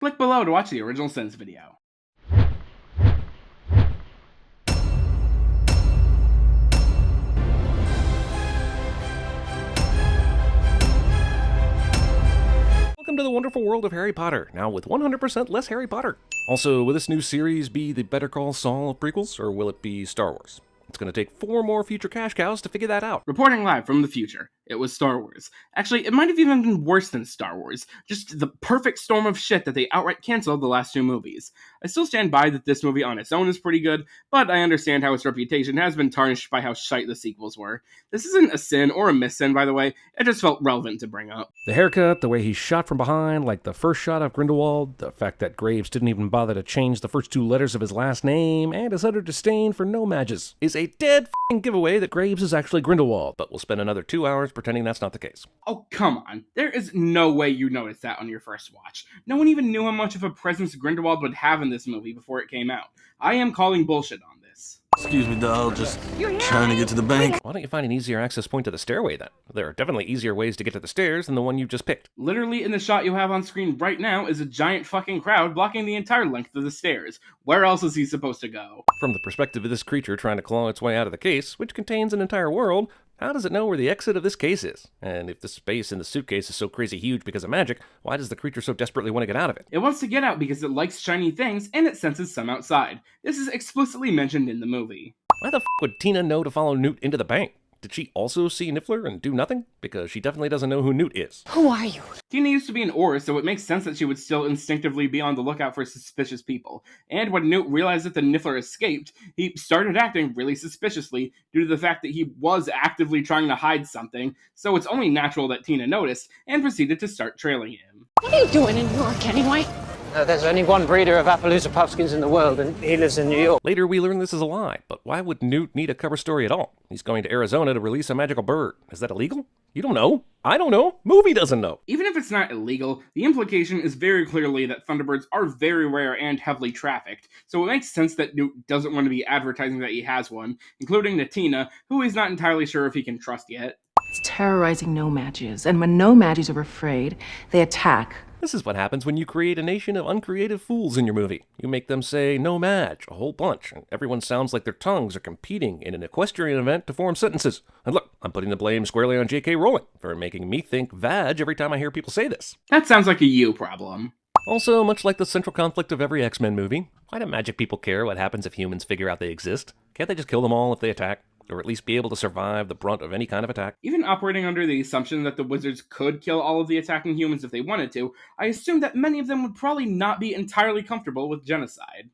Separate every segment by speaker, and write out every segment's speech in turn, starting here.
Speaker 1: Click below to watch the original Sins video.
Speaker 2: Welcome to the wonderful world of Harry Potter, now with 100% less Harry Potter. Also, will this new series be the Better Call Saul of prequels, or will it be Star Wars? It's going to take 4 more future cash cows to figure that out.
Speaker 1: Reporting live from the future, it was Star Wars. Actually, it might have even been worse than Star Wars. Just the perfect storm of shit that they outright canceled the last 2 movies. I still stand by that this movie on its own is pretty good, but I understand how its reputation has been tarnished by how shite the sequels were. This isn't a sin or a miss-sin, by the way. It just felt relevant to bring up.
Speaker 2: The haircut, the way he's shot from behind, like the first shot of Grindelwald, the fact that Graves didn't even bother to change the first 2 letters of his last name, and his utter disdain for no-mages, is a dead f***ing giveaway that Graves is actually Grindelwald, but we'll spend another 2 hours pretending that's not the case.
Speaker 1: Oh, come on. There is no way you noticed that on your first watch. No one even knew how much of a presence Grindelwald would have in this movie before it came out. I am calling bullshit on this.
Speaker 3: Excuse me, doll, just trying to get to the bank.
Speaker 2: Why don't you find an easier access point to the stairway then? There are definitely easier ways to get to the stairs than the one you just picked.
Speaker 1: Literally in the shot you have on screen right now is a giant fucking crowd blocking the entire length of the stairs. Where else is he supposed to go?
Speaker 2: From the perspective of this creature trying to claw its way out of the case, which contains an entire world, how does it know where the exit of this case is? And if the space in the suitcase is so crazy huge because of magic, why does the creature so desperately want to get out of it?
Speaker 1: It wants to get out because it likes shiny things and it senses some outside. This is explicitly mentioned in the movie.
Speaker 2: Why the f*** would Tina know to follow Newt into the bank? Did she also see Niffler and do nothing? Because she definitely doesn't know who Newt is.
Speaker 4: Who are you?
Speaker 1: Tina used to be an Auror, so it makes sense that she would still instinctively be on the lookout for suspicious people. And when Newt realized that the Niffler escaped, he started acting really suspiciously due to the fact that he was actively trying to hide something, so it's only natural that Tina noticed and proceeded to start trailing him.
Speaker 4: What are you doing in New York anyway?
Speaker 5: There's only one breeder of Appaloosa puffskins in the world, and he lives in New York.
Speaker 2: Later, we learn this is a lie, but why would Newt need a cover story at all? He's going to Arizona to release a magical bird. Is that illegal? You don't know. I don't know. Movie doesn't know.
Speaker 1: Even if it's not illegal, the implication is very clearly that Thunderbirds are very rare and heavily trafficked, so it makes sense that Newt doesn't want to be advertising that he has one, including to Tina, who he's not entirely sure if he can trust yet.
Speaker 6: It's terrorizing no-mages, and when no-mages are afraid, they attack.
Speaker 2: This is what happens when you create a nation of uncreative fools in your movie. You make them say no match a whole bunch, and everyone sounds like their tongues are competing in an equestrian event to form sentences. And look, I'm putting the blame squarely on J.K. Rowling for making me think vag every time I hear people say this.
Speaker 1: That sounds like a you problem.
Speaker 2: Also, much like the central conflict of every X-Men movie, why do magic people care what happens if humans figure out they exist? Can't they just kill them all if they attack? Or at least be able to survive the brunt of any kind of attack?
Speaker 1: Even operating under the assumption that the wizards could kill all of the attacking humans if they wanted to, I assume that many of them would probably not be entirely comfortable with genocide.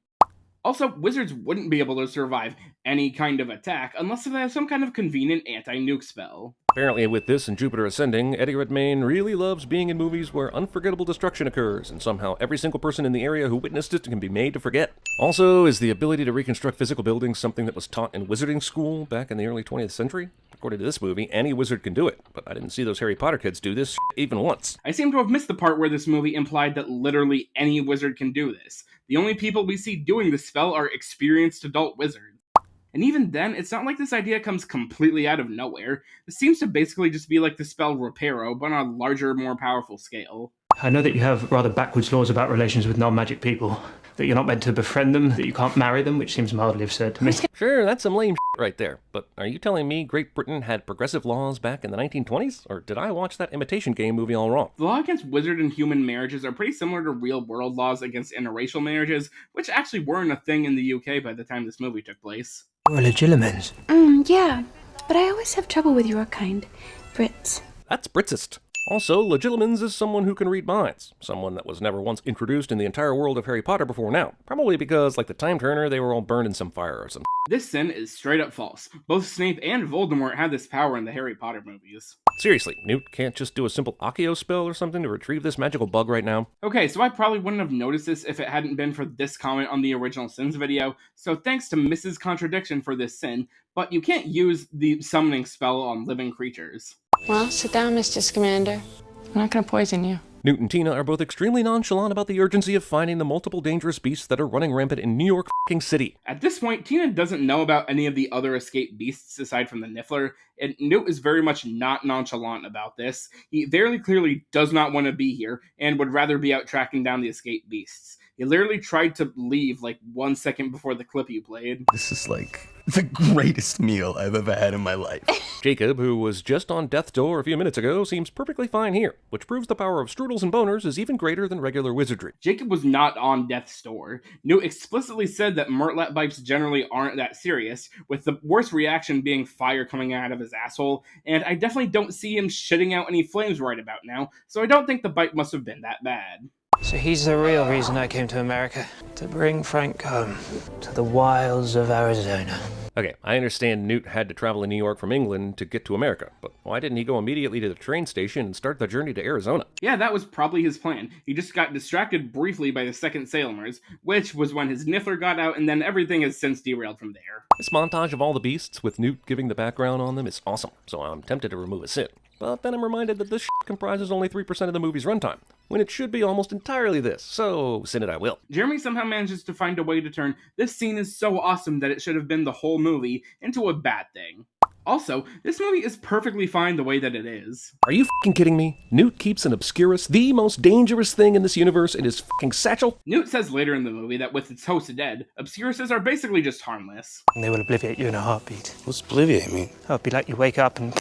Speaker 1: Also, wizards wouldn't be able to survive any kind of attack unless they have some kind of convenient anti-nuke spell.
Speaker 2: Apparently with this and Jupiter Ascending, Eddie Redmayne really loves being in movies where unforgettable destruction occurs, and somehow every single person in the area who witnessed it can be made to forget. Also, is the ability to reconstruct physical buildings something that was taught in wizarding school back in the early 20th century? According to this movie, any wizard can do it, but I didn't see those Harry Potter kids do this even once.
Speaker 1: I seem to have missed the part where this movie implied that literally any wizard can do this. The only people we see doing this spell are experienced adult wizards. And even then, it's not like this idea comes completely out of nowhere. This seems to basically just be like the spell Reparo, but on a larger, more powerful scale.
Speaker 7: I know that you have rather backwards laws about relations with non-magic people, that you're not meant to befriend them, that you can't marry them, which seems mildly absurd to me.
Speaker 2: Sure, that's some lame shit right there, but are you telling me Great Britain had progressive laws back in the 1920s? Or did I watch that Imitation Game movie all wrong?
Speaker 1: The law against wizard and human marriages are pretty similar to real-world laws against interracial marriages, which actually weren't a thing in the UK by the time this movie took place.
Speaker 7: You're a legilimens.
Speaker 8: Yeah, but I always have trouble with your kind, Brits.
Speaker 2: That's Britsist. Also, Legilimens is someone who can read minds. Someone that was never once introduced in the entire world of Harry Potter before now. Probably because, like the Time Turner, they were all burned in some fire or some.
Speaker 1: This sin is straight up false. Both Snape and Voldemort had this power in the Harry Potter movies.
Speaker 2: Seriously, Newt can't just do a simple Accio spell or something to retrieve this magical bug right now?
Speaker 1: Okay, so I probably wouldn't have noticed this if it hadn't been for this comment on the original Sins video, so thanks to Mrs. Contradiction for this sin, but you can't use the summoning spell on living creatures.
Speaker 8: Well, sit down, Mr. Scamander. I'm not gonna poison you.
Speaker 2: Newt and Tina are both extremely nonchalant about the urgency of finding the multiple dangerous beasts that are running rampant in New York f***ing City.
Speaker 1: At this point, Tina doesn't know about any of the other escaped beasts aside from the Niffler, and Newt is very much not nonchalant about this. He very clearly does not want to be here, and would rather be out tracking down the escaped beasts. He literally tried to leave like 1 second before the clip you played.
Speaker 3: This is like the greatest meal I've ever had in my life.
Speaker 2: Jacob, who was just on death's door a few minutes ago, seems perfectly fine here, which proves the power of strudels and boners is even greater than regular wizardry.
Speaker 1: Jacob was not on death's door. Newt explicitly said that Murtlat bites generally aren't that serious, with the worst reaction being fire coming out of his asshole, and I definitely don't see him shitting out any flames right about now, so I don't think the bite must have been that bad.
Speaker 5: So he's the real reason I came to America. To bring Frank home. To the wilds of Arizona.
Speaker 2: Okay, I understand Newt had to travel to New York from England to get to America, but why didn't he go immediately to the train station and start the journey to Arizona?
Speaker 1: Yeah, that was probably his plan. He just got distracted briefly by the second Salemers, which was when his Niffler got out, and then everything has since derailed from there.
Speaker 2: This montage of all the beasts, with Newt giving the background on them, is awesome, so I'm tempted to remove a sin. But then I'm reminded that this shit comprises only 3% of the movie's runtime, when it should be almost entirely this, so sin it I will.
Speaker 1: Jeremy somehow manages to find a way to turn this scene is so awesome that it should have been the whole movie into a bad thing. Also, this movie is perfectly fine the way that it is.
Speaker 2: Are you f***ing kidding me? Newt keeps an Obscurus, the most dangerous thing in this universe, in his f***ing satchel?
Speaker 1: Newt says later in the movie that with its host dead, Obscuruses are basically just harmless.
Speaker 5: And they will obliviate you in a heartbeat.
Speaker 3: What's obliviate mean?
Speaker 5: Oh, it'd be like you wake up and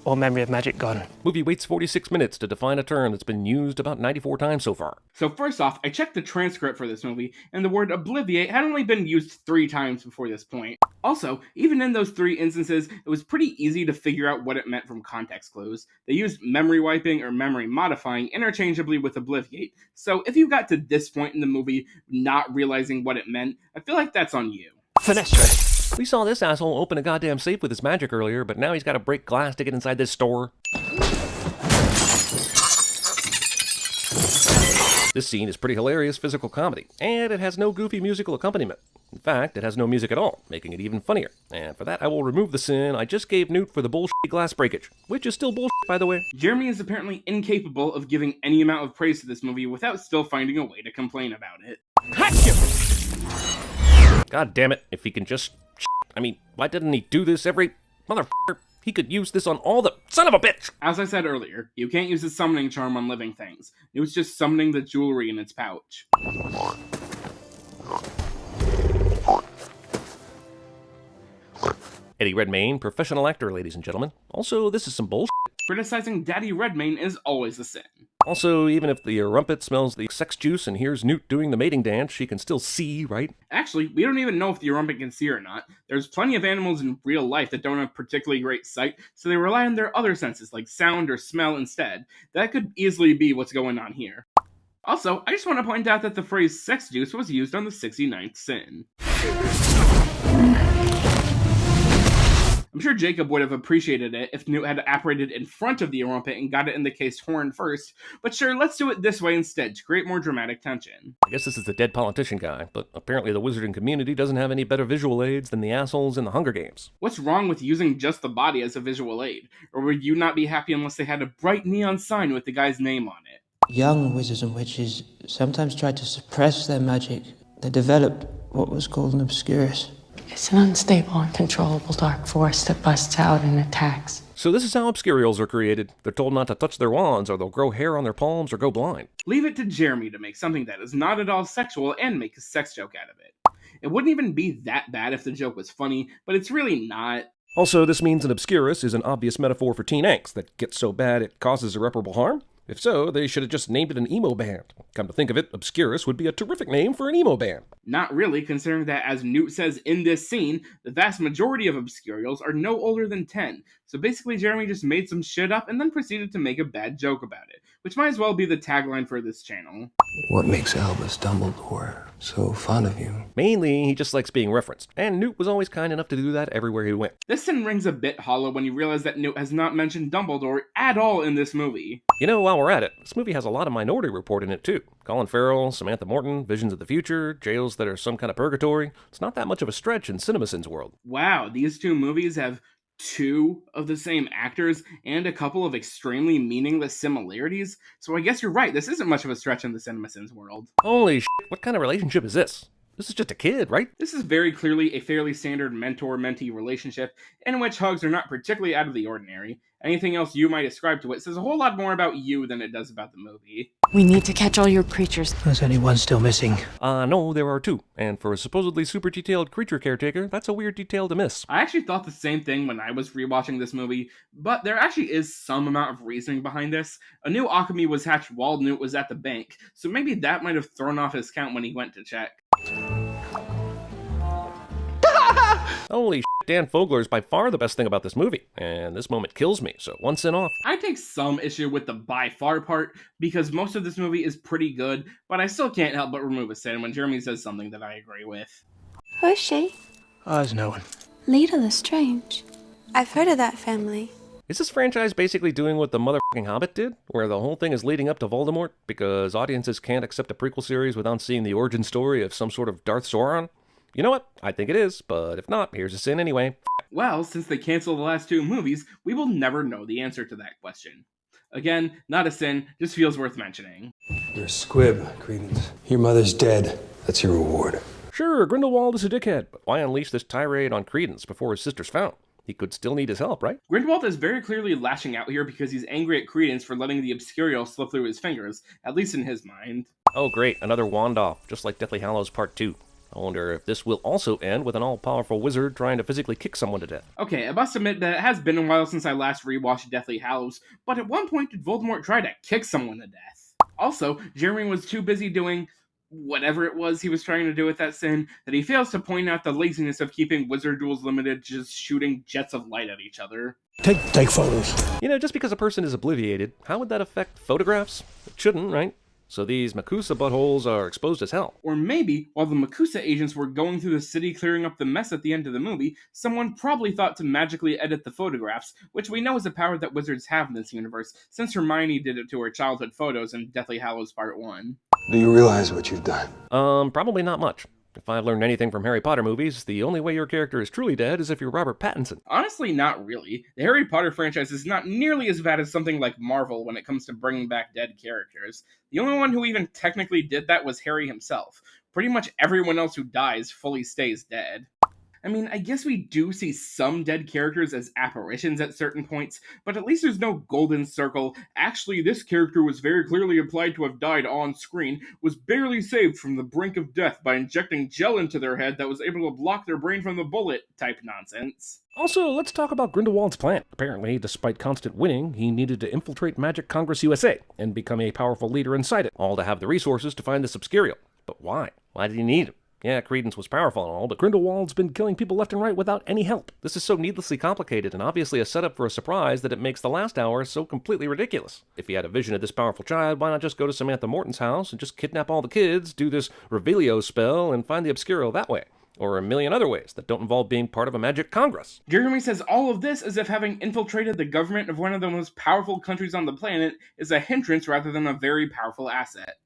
Speaker 5: all memory of magic gone.
Speaker 2: Movie waits 46 minutes to define a term that's been used about 94 times so far.
Speaker 1: So first off, I checked the transcript for this movie, and the word obliviate had only been used 3 times before this point. Also, even in those 3 instances, it was pretty easy to figure out what it meant from context clues. They used memory wiping or memory modifying interchangeably with obliviate, so if you got to this point in the movie not realizing what it meant, I feel like that's on you.
Speaker 5: Finesse.
Speaker 2: We saw this asshole open a goddamn safe with his magic earlier, but now he's got to break glass to get inside this store. This scene is pretty hilarious physical comedy, and it has no goofy musical accompaniment. In fact, it has no music at all, making it even funnier. And for that, I will remove the sin I just gave Newt for the bullshit glass breakage, which is still bullshit, by the way.
Speaker 1: Jeremy is apparently incapable of giving any amount of praise to this movie without still finding a way to complain about it.
Speaker 2: God damn it, if he can just... I mean, why didn't he do this every... Motherfucker, he could use this on all the... Son of a bitch!
Speaker 1: As I said earlier, you can't use the summoning charm on living things. It was just summoning the jewelry in its pouch.
Speaker 2: Eddie Redmayne, professional actor, ladies and gentlemen. Also, this is some bullshit.
Speaker 1: Criticizing Daddy Redmayne is always a sin.
Speaker 2: Also, even if the rumpet smells the sex juice and hears Newt doing the mating dance, she can still see, right?
Speaker 1: Actually, we don't even know if the rumpet can see or not. There's plenty of animals in real life that don't have particularly great sight, so they rely on their other senses, like sound or smell instead. That could easily be what's going on here. Also, I just want to point out that the phrase sex juice was used on the 69th sin. I'm sure Jacob would have appreciated it if Newt had apparated in front of the rumpet and got it in the case horn first, but sure, let's do it this way instead to create more dramatic tension.
Speaker 2: I guess this is the dead politician guy, but apparently the wizarding community doesn't have any better visual aids than the assholes in the Hunger Games.
Speaker 1: What's wrong with using just the body as a visual aid? Or would you not be happy unless they had a bright neon sign with the guy's name on it?
Speaker 9: Young wizards and witches sometimes tried to suppress their magic. They developed what was called an obscurus.
Speaker 4: It's an unstable, uncontrollable dark force that busts out and attacks.
Speaker 2: So this is how obscurials are created. They're told not to touch their wands, or they'll grow hair on their palms or go blind.
Speaker 1: Leave it to Jeremy to make something that is not at all sexual and make a sex joke out of it. It wouldn't even be that bad if the joke was funny, but it's really not.
Speaker 2: Also, this means an obscurus is an obvious metaphor for teen angst that gets so bad it causes irreparable harm. If so, they should have just named it an emo band. Come to think of it, Obscurus would be a terrific name for an emo band.
Speaker 1: Not really, considering that, as Newt says in this scene, the vast majority of Obscurials are no older than 10. So basically, Jeremy just made some shit up and then proceeded to make a bad joke about it, which might as well be the tagline for this channel.
Speaker 3: What makes Albus Dumbledore so fond of you?
Speaker 2: Mainly, he just likes being referenced, and Newt was always kind enough to do that everywhere he went.
Speaker 1: This scene rings a bit hollow when you realize that Newt has not mentioned Dumbledore at all in this movie.
Speaker 2: You know, while we're at it, this movie has a lot of Minority Report in it too. Colin Farrell, Samantha Morton, Visions of the Future, jails that are some kind of purgatory. It's not that much of a stretch in CinemaSins world.
Speaker 1: Wow, these two movies have two of the same actors and a couple of extremely meaningless similarities, so I guess you're right, this isn't much of a stretch in the CinemaSins world.
Speaker 2: Holy shit, what kind of relationship is this? This is just a kid, right?
Speaker 1: This is very clearly a fairly standard mentor-mentee relationship, in which hugs are not particularly out of the ordinary. Anything else you might ascribe to it says a whole lot more about you than it does about the movie.
Speaker 4: We need to catch all your creatures.
Speaker 5: There's only one still missing.
Speaker 2: No, there are two. And for a supposedly super detailed creature caretaker, that's a weird detail to miss.
Speaker 1: I actually thought the same thing when I was rewatching this movie, but there actually is some amount of reasoning behind this. A new Akemi was hatched while Newt was at the bank, so maybe that might have thrown off his count when he went to check.
Speaker 2: Holy shit, Dan Fogler is by far the best thing about this movie, and this moment kills me, so one sin off.
Speaker 1: I take some issue with the by far part, because most of this movie is pretty good, but I still can't help but remove a sin when Jeremy says something that I agree with.
Speaker 8: Who is she?
Speaker 5: Oh, there's no one.
Speaker 8: Lita Lestrange. I've heard of that family.
Speaker 2: Is this franchise basically doing what the motherfucking Hobbit did, where the whole thing is leading up to Voldemort, because audiences can't accept a prequel series without seeing the origin story of some sort of Darth Sauron? You know what? I think it is, but if not, here's a sin anyway.
Speaker 1: Well, since they canceled the last two movies, we will never know the answer to that question. Again, not a sin, just feels worth mentioning.
Speaker 3: You're a squib, Credence. Your mother's dead. That's your reward.
Speaker 2: Sure, Grindelwald is a dickhead, but why unleash this tirade on Credence before his sister's found? He could still need his help, right?
Speaker 1: Grindelwald is very clearly lashing out here because he's angry at Credence for letting the Obscurial slip through his fingers, at least in his mind.
Speaker 2: Oh great, another wand off, just like Deathly Hallows Part 2. I wonder if this will also end with an all-powerful wizard trying to physically kick someone to death.
Speaker 1: Okay, I must admit that it has been a while since I last rewatched Deathly Hallows, but at one point did Voldemort try to kick someone to death? Also, Jeremy was too busy doing whatever it was he was trying to do with that sin that he fails to point out the laziness of keeping wizard duels limited to just shooting jets of light at each other.
Speaker 3: Take photos.
Speaker 2: You know, just because a person is obliviated, how would that affect photographs? It shouldn't, right? So these Makusa buttholes are exposed as hell.
Speaker 1: Or maybe, while the Makusa agents were going through the city clearing up the mess at the end of the movie, someone probably thought to magically edit the photographs, which we know is a power that wizards have in this universe, since Hermione did it to her childhood photos in Deathly Hallows Part 1.
Speaker 3: Do you realize what you've done?
Speaker 2: Probably not much. If I've learned anything from Harry Potter movies, the only way your character is truly dead is if you're Robert Pattinson.
Speaker 1: Honestly, not really. The Harry Potter franchise is not nearly as bad as something like Marvel when it comes to bringing back dead characters. The only one who even technically did that was Harry himself. Pretty much everyone else who dies fully stays dead. I mean, I guess we do see some dead characters as apparitions at certain points, but at least there's no golden circle. Actually, this character was very clearly implied to have died on screen, was barely saved from the brink of death by injecting gel into their head that was able to block their brain from the bullet type nonsense.
Speaker 2: Also, let's talk about Grindelwald's plan. Apparently, despite constant winning, he needed to infiltrate Magic Congress USA and become a powerful leader inside it, all to have the resources to find the Obscurial. But why? Why did he need him? Yeah, Credence was powerful and all, but Grindelwald's been killing people left and right without any help. This is so needlessly complicated and obviously a setup for a surprise that it makes the last hour so completely ridiculous. If he had a vision of this powerful child, why not just go to Samantha Morton's house and just kidnap all the kids, do this Revelio spell, and find the Obscurial that way? Or a million other ways that don't involve being part of a magic congress.
Speaker 1: Jeremy says all of this as if having infiltrated the government of one of the most powerful countries on the planet is a hindrance rather than a very powerful asset.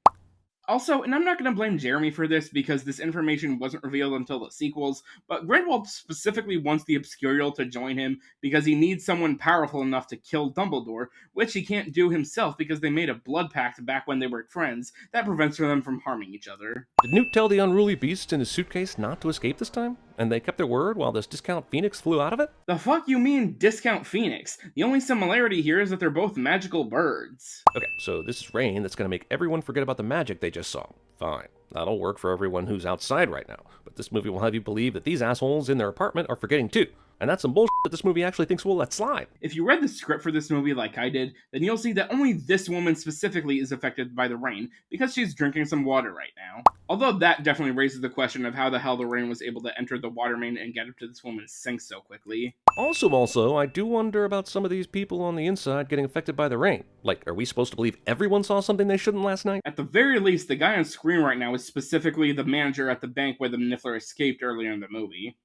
Speaker 1: Also, and I'm not going to blame Jeremy for this because this information wasn't revealed until the sequels, but Grindelwald specifically wants the Obscurial to join him because he needs someone powerful enough to kill Dumbledore, which he can't do himself because they made a blood pact back when they were friends that prevents them from harming each other.
Speaker 2: Did Newt tell the unruly beast in his suitcase not to escape this time? And they kept their word while this discount Phoenix flew out of it?
Speaker 1: The fuck you mean discount Phoenix? The only similarity here is that they're both magical birds.
Speaker 2: Okay, so this is rain that's going to make everyone forget about the magic they just saw. Fine. That'll work for everyone who's outside right now. But this movie will have you believe that these assholes in their apartment are forgetting too. And that's some bullshit that this movie actually thinks we'll let slide.
Speaker 1: If you read the script for this movie like I did, then you'll see that only this woman specifically is affected by the rain, because she's drinking some water right now. Although that definitely raises the question of how the hell the rain was able to enter the water main and get up to this woman's sink so quickly.
Speaker 2: Also, I do wonder about some of these people on the inside getting affected by the rain. Like, are we supposed to believe everyone saw something they shouldn't last night?
Speaker 1: At the very least, the guy on screen right now is specifically the manager at the bank where the Niffler escaped earlier in the movie.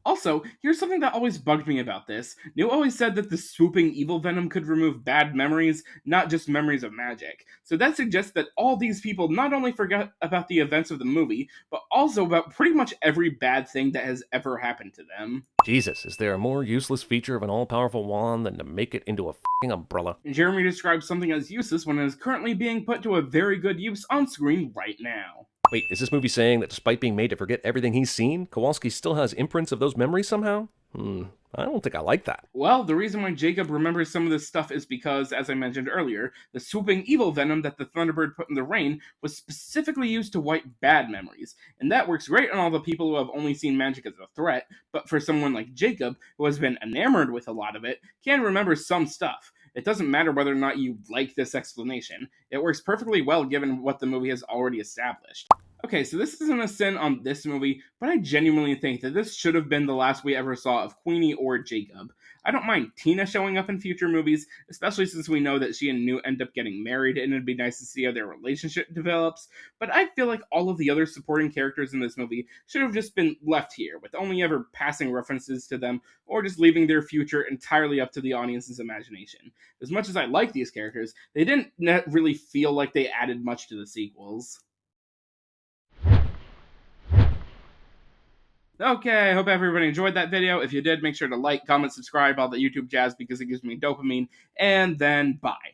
Speaker 1: Also, here's something that always bugged me about this. Neil always said that the swooping evil venom could remove bad memories, not just memories of magic. So that suggests that all these people not only forgot about the events of the movie, but also about pretty much every bad thing that has ever happened to them.
Speaker 2: Jesus, is there a more useless feature of an all-powerful wand than to make it into a f***ing umbrella?
Speaker 1: Jeremy describes something as useless when it is currently being put to a very good use on screen right now.
Speaker 2: Wait, is this movie saying that despite being made to forget everything he's seen, Kowalski still has imprints of those memories somehow? I don't think I like that.
Speaker 1: Well, the reason why Jacob remembers some of this stuff is because, as I mentioned earlier, the swooping evil venom that the Thunderbird put in the rain was specifically used to wipe bad memories, and that works great on all the people who have only seen magic as a threat, but for someone like Jacob, who has been enamored with a lot of it, can remember some stuff. It doesn't matter whether or not you like this explanation. It works perfectly well given what the movie has already established. Okay, so this isn't a sin on this movie, but I genuinely think that this should have been the last we ever saw of Queenie or Jacob. I don't mind Tina showing up in future movies, especially since we know that she and Newt end up getting married, and it'd be nice to see how their relationship develops, but I feel like all of the other supporting characters in this movie should have just been left here, with only ever passing references to them, or just leaving their future entirely up to the audience's imagination. As much as I like these characters, they didn't really feel like they added much to the sequels. Okay, I hope everybody enjoyed that video. If you did, make sure to like, comment, subscribe, all the YouTube jazz because it gives me dopamine. And then bye.